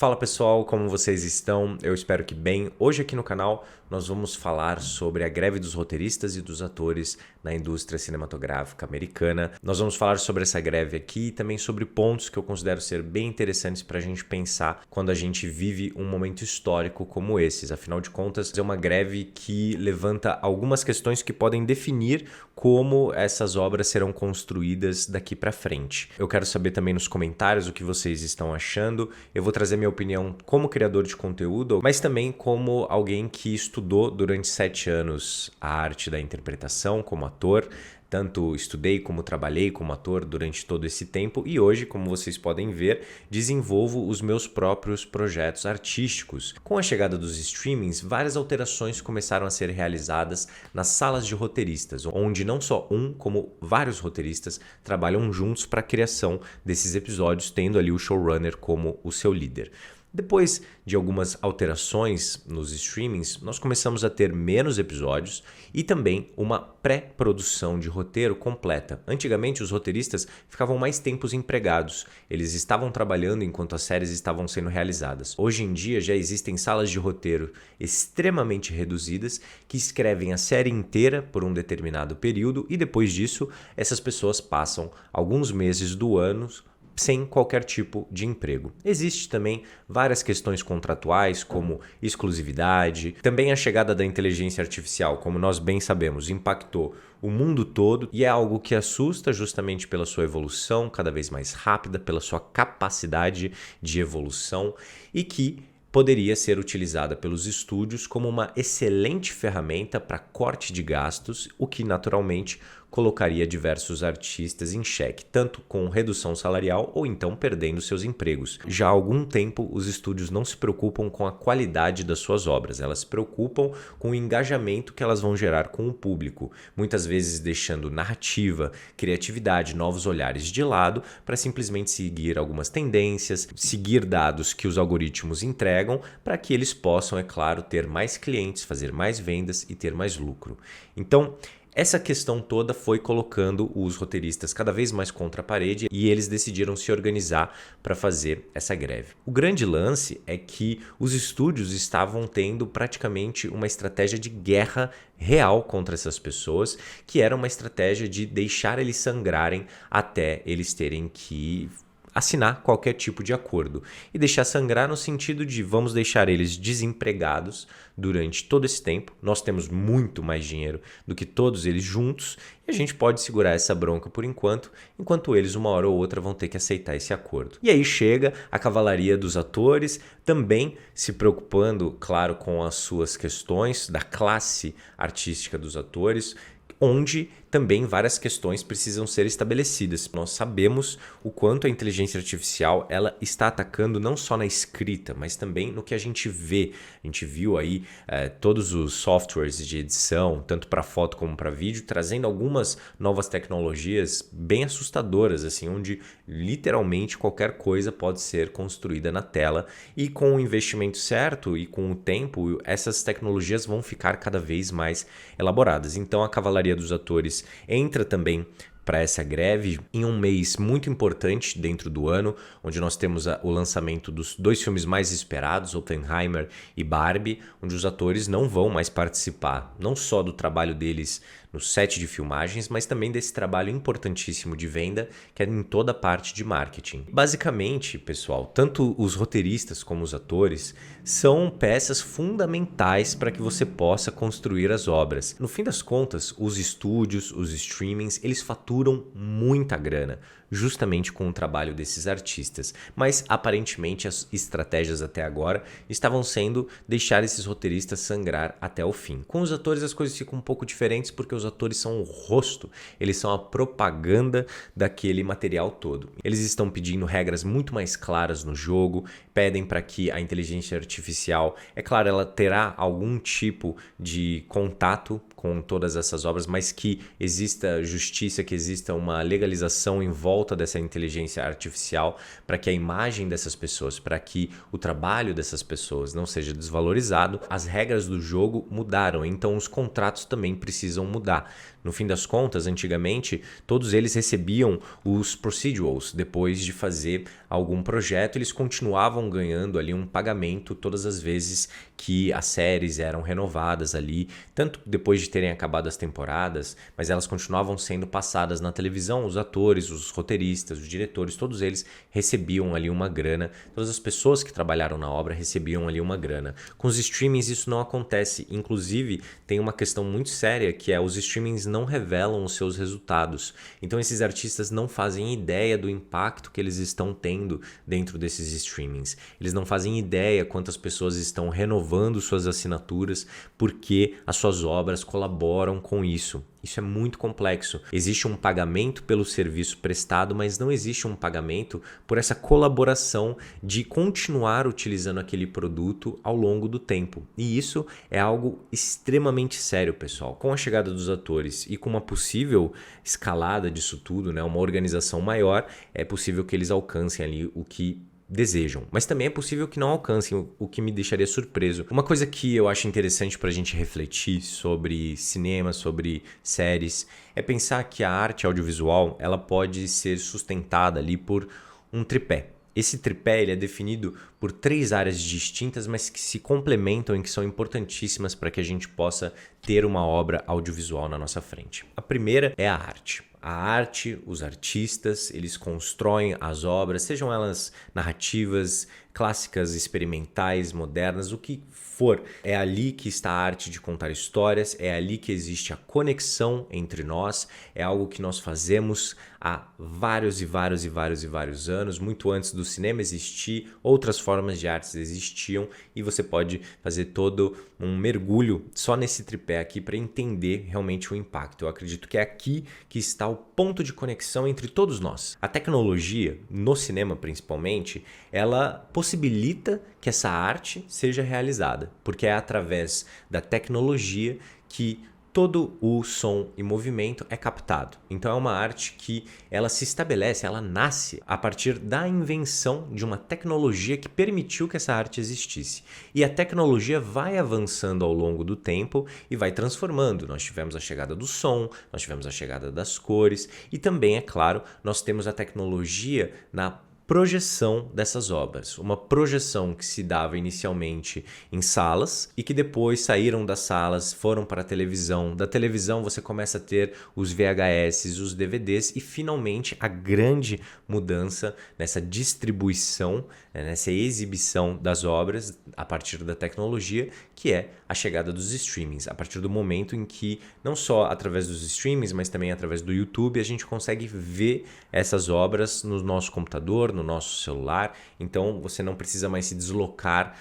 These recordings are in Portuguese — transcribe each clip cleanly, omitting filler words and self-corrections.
Fala pessoal, como vocês estão? Eu espero que bem. Hoje aqui no canal nós vamos falar sobre a greve dos roteiristas e dos atores na indústria cinematográfica americana. Nós vamos falar sobre essa greve aqui e também sobre pontos que eu considero ser bem interessantes para a gente pensar quando a gente vive um momento histórico como esses. Afinal de contas, é uma greve que levanta algumas questões que podem definir como essas obras serão construídas daqui para frente. Eu quero saber também nos comentários o que vocês estão achando. Eu vou trazer minha opinião como criador de conteúdo, mas também como alguém que estudou durante 7 anos a arte da interpretação como ator. Tanto estudei como trabalhei como ator durante todo esse tempo e hoje, como vocês podem ver, desenvolvo os meus próprios projetos artísticos. Com a chegada dos streamings, várias alterações começaram a ser realizadas nas salas de roteiristas, onde não só um, como vários roteiristas trabalham juntos para a criação desses episódios, tendo ali o showrunner como o seu líder. Depois de algumas alterações nos streamings, nós começamos a ter menos episódios e também uma pré-produção de roteiro completa. Antigamente, os roteiristas ficavam mais tempos empregados. Eles estavam trabalhando enquanto as séries estavam sendo realizadas. Hoje em dia, já existem salas de roteiro extremamente reduzidas que escrevem a série inteira por um determinado período e depois disso, essas pessoas passam alguns meses do ano sem qualquer tipo de emprego. Existe também várias questões contratuais, como exclusividade. Também a chegada da inteligência artificial, como nós bem sabemos, impactou o mundo todo e é algo que assusta justamente pela sua evolução cada vez mais rápida, pela sua capacidade de evolução e que poderia ser utilizada pelos estúdios como uma excelente ferramenta para corte de gastos, o que naturalmente colocaria diversos artistas em xeque, tanto com redução salarial ou então perdendo seus empregos. Já há algum tempo, os estúdios não se preocupam com a qualidade das suas obras, elas se preocupam com o engajamento que elas vão gerar com o público, muitas vezes deixando narrativa, criatividade, novos olhares de lado para simplesmente seguir algumas tendências, seguir dados que os algoritmos entregam para que eles possam, é claro, ter mais clientes, fazer mais vendas e ter mais lucro. Então, essa questão toda foi colocando os roteiristas cada vez mais contra a parede e eles decidiram se organizar para fazer essa greve. O grande lance é que os estúdios estavam tendo praticamente uma estratégia de guerra real contra essas pessoas, que era uma estratégia de deixar eles sangrarem até eles terem que assinar qualquer tipo de acordo e deixar sangrar no sentido de vamos deixar eles desempregados durante todo esse tempo. Nós temos muito mais dinheiro do que todos eles juntos e a gente pode segurar essa bronca por enquanto eles uma hora ou outra vão ter que aceitar esse acordo. E aí chega a cavalaria dos atores, também se preocupando, claro, com as suas questões da classe artística dos atores, onde também várias questões precisam ser estabelecidas. Nós sabemos o quanto a inteligência artificial ela está atacando não só na escrita, mas também no que a gente vê. A gente viu aí todos os softwares de edição, tanto para foto como para vídeo, trazendo algumas novas tecnologias bem assustadoras, assim, onde literalmente qualquer coisa pode ser construída na tela e com o investimento certo e com o tempo, essas tecnologias vão ficar cada vez mais elaboradas. Então a cavalaria dos atores entra também para essa greve em um mês muito importante dentro do ano, onde nós temos o lançamento dos 2 filmes mais esperados, Oppenheimer e Barbie, onde os atores não vão mais participar, não só do trabalho deles no set de filmagens, mas também desse trabalho importantíssimo de venda, que é em toda a parte de marketing. Basicamente, pessoal, tanto os roteiristas como os atores são peças fundamentais para que você possa construir as obras. No fim das contas, os estúdios, os streamings, eles faturam muita grana, justamente com o trabalho desses artistas, mas aparentemente as estratégias até agora estavam sendo deixar esses roteiristas sangrar até o fim. Com os atores as coisas ficam um pouco diferentes porque os atores são o rosto, eles são a propaganda daquele material todo. Eles estão pedindo regras muito mais claras no jogo, pedem para que a inteligência artificial, é claro, ela terá algum tipo de contato com todas essas obras, mas que exista justiça, que exista uma legalização em volta dessa inteligência artificial para que a imagem dessas pessoas, para que o trabalho dessas pessoas não seja desvalorizado. As regras do jogo mudaram, então os contratos também precisam mudar. No fim das contas, antigamente, todos eles recebiam os procedurals depois de fazer algum projeto, eles continuavam ganhando ali um pagamento todas as vezes que as séries eram renovadas ali, tanto depois de terem acabado as temporadas, mas elas continuavam sendo passadas na televisão, os atores, os roteiristas, os diretores, todos eles recebiam ali uma grana, todas as pessoas que trabalharam na obra recebiam ali uma grana. Com os streamings isso não acontece, inclusive tem uma questão muito séria que é os streamings não revelam os seus resultados, então esses artistas não fazem ideia do impacto que eles estão tendo dentro desses streamings, eles não fazem ideia quantas pessoas estão renovando suas assinaturas porque as suas obras colaboram com isso. Isso é muito complexo. Existe um pagamento pelo serviço prestado, mas não existe um pagamento por essa colaboração de continuar utilizando aquele produto ao longo do tempo. E isso é algo extremamente sério, pessoal. Com a chegada dos atores e com uma possível escalada disso tudo, né, uma organização maior, é possível que eles alcancem ali o que desejam, mas também é possível que não alcancem, o que me deixaria surpreso. Uma coisa que eu acho interessante para a gente refletir sobre cinema, sobre séries, é pensar que a arte audiovisual ela pode ser sustentada ali por um tripé. Esse tripé ele é definido por 3 áreas distintas, mas que se complementam e que são importantíssimas para que a gente possa ter uma obra audiovisual na nossa frente. A primeira é a arte. A arte, os artistas, eles constroem as obras, sejam elas narrativas, clássicas, experimentais, modernas, o que for. É ali que está a arte de contar histórias, é ali que existe a conexão entre nós, é algo que nós fazemos há vários anos, muito antes do cinema existir, outras formas de artes existiam e você pode fazer todo um mergulho só nesse tripé aqui para entender realmente o impacto. Eu acredito que é aqui que está o ponto de conexão entre todos nós. A tecnologia, no cinema principalmente, ela possibilita que essa arte seja realizada, porque é através da tecnologia que todo o som e movimento é captado. Então é uma arte que ela se estabelece, ela nasce a partir da invenção de uma tecnologia que permitiu que essa arte existisse. E a tecnologia vai avançando ao longo do tempo e vai transformando. Nós tivemos a chegada do som, nós tivemos a chegada das cores e também, é claro, nós temos a tecnologia na projeção dessas obras. Uma projeção que se dava inicialmente em salas e que depois saíram das salas, foram para a televisão. Da televisão você começa a ter os VHS, os DVDs e finalmente a grande mudança nessa distribuição, nessa exibição das obras a partir da tecnologia, que é a chegada dos streamings. A partir do momento em que não só através dos streamings, mas também através do YouTube, a gente consegue ver essas obras no nosso computador, no nosso celular, então você não precisa mais se deslocar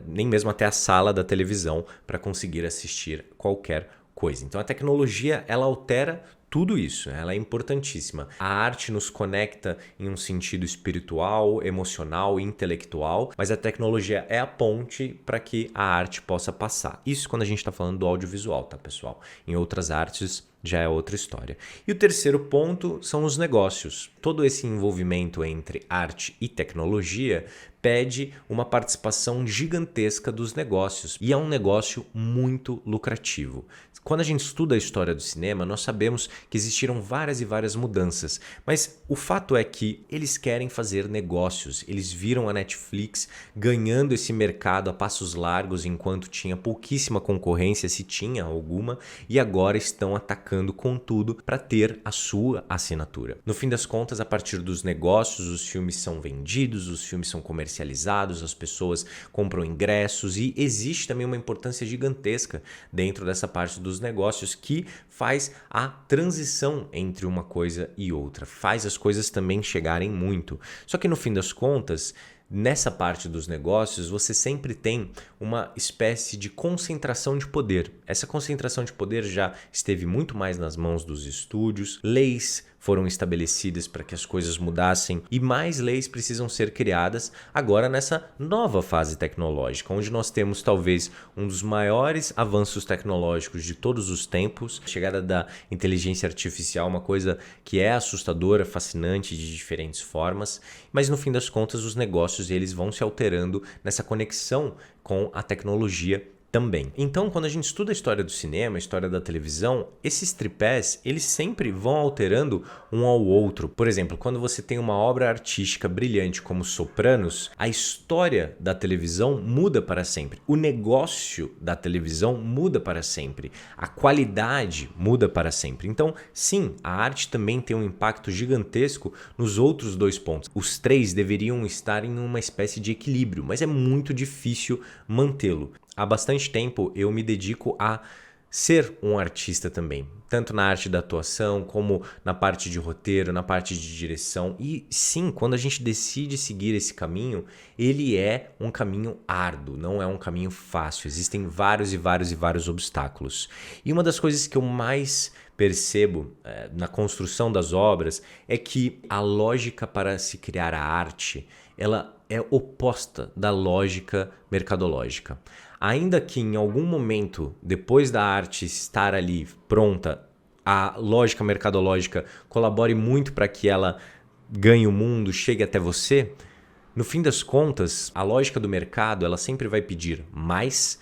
nem mesmo até a sala da televisão para conseguir assistir qualquer coisa. Então a tecnologia ela altera tudo isso, ela é importantíssima. A arte nos conecta em um sentido espiritual, emocional, intelectual, mas a tecnologia é a ponte para que a arte possa passar. Isso quando a gente está falando do audiovisual, tá, pessoal? Em outras artes já é outra história. E o terceiro ponto são os negócios. Todo esse envolvimento entre arte e tecnologia pede uma participação gigantesca dos negócios e é um negócio muito lucrativo. Quando a gente estuda a história do cinema, nós sabemos que existiram várias e várias mudanças, mas o fato é que eles querem fazer negócios. Eles viram a Netflix ganhando esse mercado a passos largos enquanto tinha pouquíssima concorrência, se tinha alguma, e agora estão atacando com tudo para ter a sua assinatura. No fim das contas, a partir dos negócios, os filmes são vendidos, os filmes são comercializados, as pessoas compram ingressos e existe também uma importância gigantesca dentro dessa parte dos negócios que faz a transição entre uma coisa e outra, faz as coisas também chegarem muito. Só que no fim das contas, nessa parte dos negócios, você sempre tem uma espécie de concentração de poder. Essa concentração de poder já esteve muito mais nas mãos dos estúdios, leis foram estabelecidas para que as coisas mudassem e mais leis precisam ser criadas agora nessa nova fase tecnológica, onde nós temos talvez um dos maiores avanços tecnológicos de todos os tempos, a chegada da inteligência artificial, uma coisa que é assustadora, fascinante de diferentes formas, mas no fim das contas os negócios eles vão se alterando nessa conexão com a tecnologia também. Então, quando a gente estuda a história do cinema, a história da televisão, esses tripés, eles sempre vão alterando um ao outro. Por exemplo, quando você tem uma obra artística brilhante como Sopranos, a história da televisão muda para sempre. O negócio da televisão muda para sempre. A qualidade muda para sempre. Então, sim, a arte também tem um impacto gigantesco nos outros dois pontos. Os três deveriam estar em uma espécie de equilíbrio, mas é muito difícil mantê-lo. Há bastante tempo eu me dedico a ser um artista também, tanto na arte da atuação, como na parte de roteiro, na parte de direção. E sim, quando a gente decide seguir esse caminho, ele é um caminho árduo, não é um caminho fácil. Existem vários obstáculos. E uma das coisas que eu mais percebo na construção das obras é que a lógica para se criar a arte, ela é oposta da lógica mercadológica. Ainda que em algum momento, depois da arte estar ali pronta, a lógica mercadológica colabore muito para que ela ganhe o mundo, chegue até você, no fim das contas, a lógica do mercado ela sempre vai pedir mais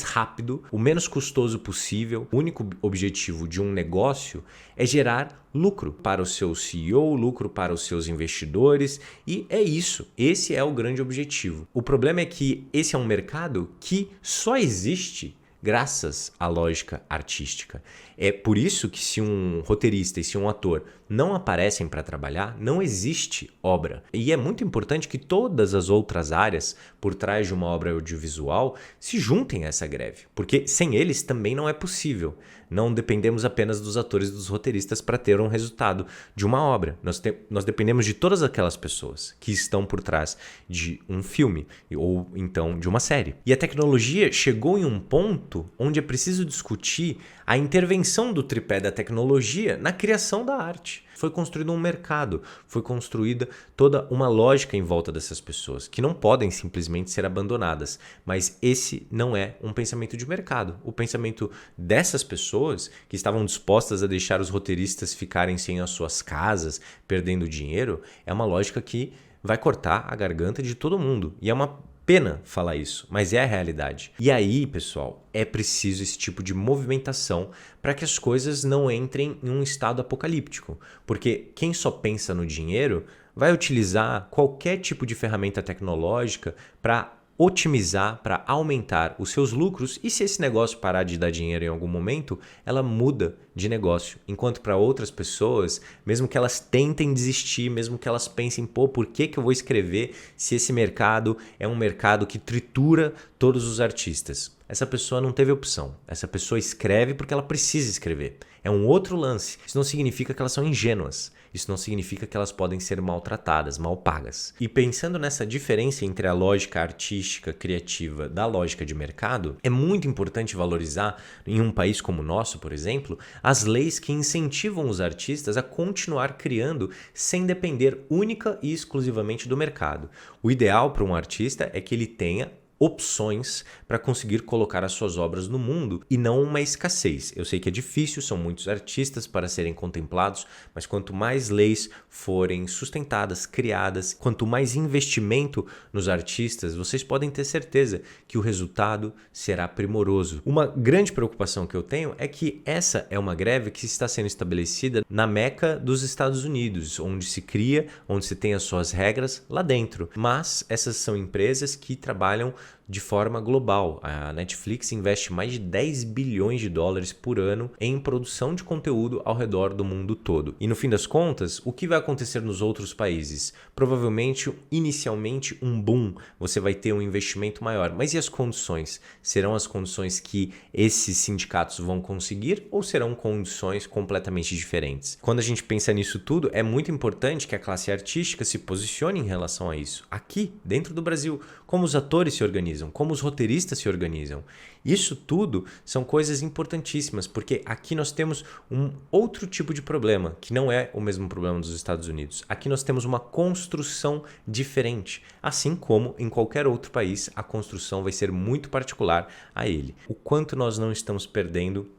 rápido, o menos custoso possível. O único objetivo de um negócio é gerar lucro para o seu CEO, lucro para os seus investidores, e é isso. Esse é o grande objetivo. O problema é que esse é um mercado que só existe graças à lógica artística. É por isso que se um roteirista e se um ator não aparecem para trabalhar, não existe obra. E é muito importante que todas as outras áreas por trás de uma obra audiovisual se juntem a essa greve, porque sem eles também não é possível. Não dependemos apenas dos atores e dos roteiristas para ter um resultado de uma obra. Nós dependemos de todas aquelas pessoas que estão por trás de um filme ou então de uma série. E a tecnologia chegou em um ponto onde é preciso discutir a intervenção do tripé da tecnologia na criação da arte. Foi construído um mercado, foi construída toda uma lógica em volta dessas pessoas, que não podem simplesmente ser abandonadas. Mas esse não é um pensamento de mercado. O pensamento dessas pessoas que estavam dispostas a deixar os roteiristas ficarem sem as suas casas, perdendo dinheiro, é uma lógica que vai cortar a garganta de todo mundo. E é uma pena falar isso, mas é a realidade. E aí, pessoal, é preciso esse tipo de movimentação para que as coisas não entrem em um estado apocalíptico. Porque quem só pensa no dinheiro vai utilizar qualquer tipo de ferramenta tecnológica para otimizar, para aumentar os seus lucros, e se esse negócio parar de dar dinheiro em algum momento, ela muda de negócio. Enquanto para outras pessoas, mesmo que elas tentem desistir, mesmo que elas pensem, por que eu vou escrever se esse mercado é um mercado que tritura todos os artistas? Essa pessoa não teve opção. Essa pessoa escreve porque ela precisa escrever. É um outro lance. Isso não significa que elas são ingênuas. Isso não significa que elas podem ser maltratadas, mal pagas. E pensando nessa diferença entre a lógica artística, criativa da lógica de mercado, é muito importante valorizar, em um país como o nosso, por exemplo, as leis que incentivam os artistas a continuar criando sem depender única e exclusivamente do mercado. O ideal para um artista é que ele tenha opções para conseguir colocar as suas obras no mundo e não uma escassez. Eu sei que é difícil, são muitos artistas para serem contemplados, mas quanto mais leis forem sustentadas, criadas, quanto mais investimento nos artistas, vocês podem ter certeza que o resultado será primoroso. Uma grande preocupação que eu tenho é que essa é uma greve que está sendo estabelecida na Meca dos Estados Unidos, onde se cria, onde se tem as suas regras lá dentro. Mas essas são empresas que trabalham de forma global. A Netflix investe mais de 10 bilhões de dólares por ano em produção de conteúdo ao redor do mundo todo. E no fim das contas, o que vai acontecer nos outros países? Provavelmente, inicialmente, um boom. Você vai ter um investimento maior. Mas e as condições? Serão as condições que esses sindicatos vão conseguir ou serão condições completamente diferentes? Quando a gente pensa nisso tudo, é muito importante que a classe artística se posicione em relação a isso. Aqui, dentro do Brasil, como os atores se organizam, como os roteiristas se organizam. Isso tudo são coisas importantíssimas, porque aqui nós temos um outro tipo de problema, que não é o mesmo problema dos Estados Unidos. Aqui nós temos uma construção diferente, assim como em qualquer outro país, a construção vai ser muito particular a ele. O quanto nós não estamos perdendo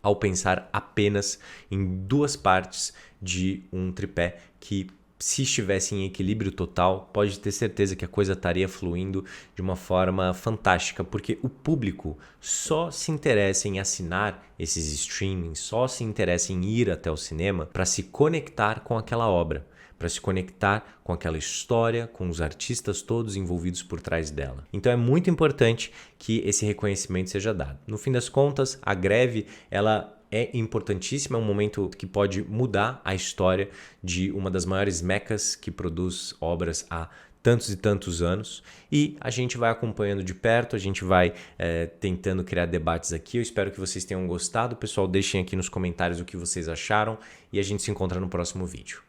ao pensar apenas em duas partes de um tripé que se estivesse em equilíbrio total, pode ter certeza que a coisa estaria fluindo de uma forma fantástica, porque o público só se interessa em assinar esses streamings, só se interessa em ir até o cinema para se conectar com aquela obra, para se conectar com aquela história, com os artistas todos envolvidos por trás dela. Então é muito importante que esse reconhecimento seja dado. No fim das contas, a greve, ela é importantíssima, é um momento que pode mudar a história de uma das maiores mecas que produz obras há tantos e tantos anos, e a gente vai acompanhando de perto, a gente vai tentando criar debates aqui. Eu espero que vocês tenham gostado. Pessoal, deixem aqui nos comentários o que vocês acharam e a gente se encontra no próximo vídeo.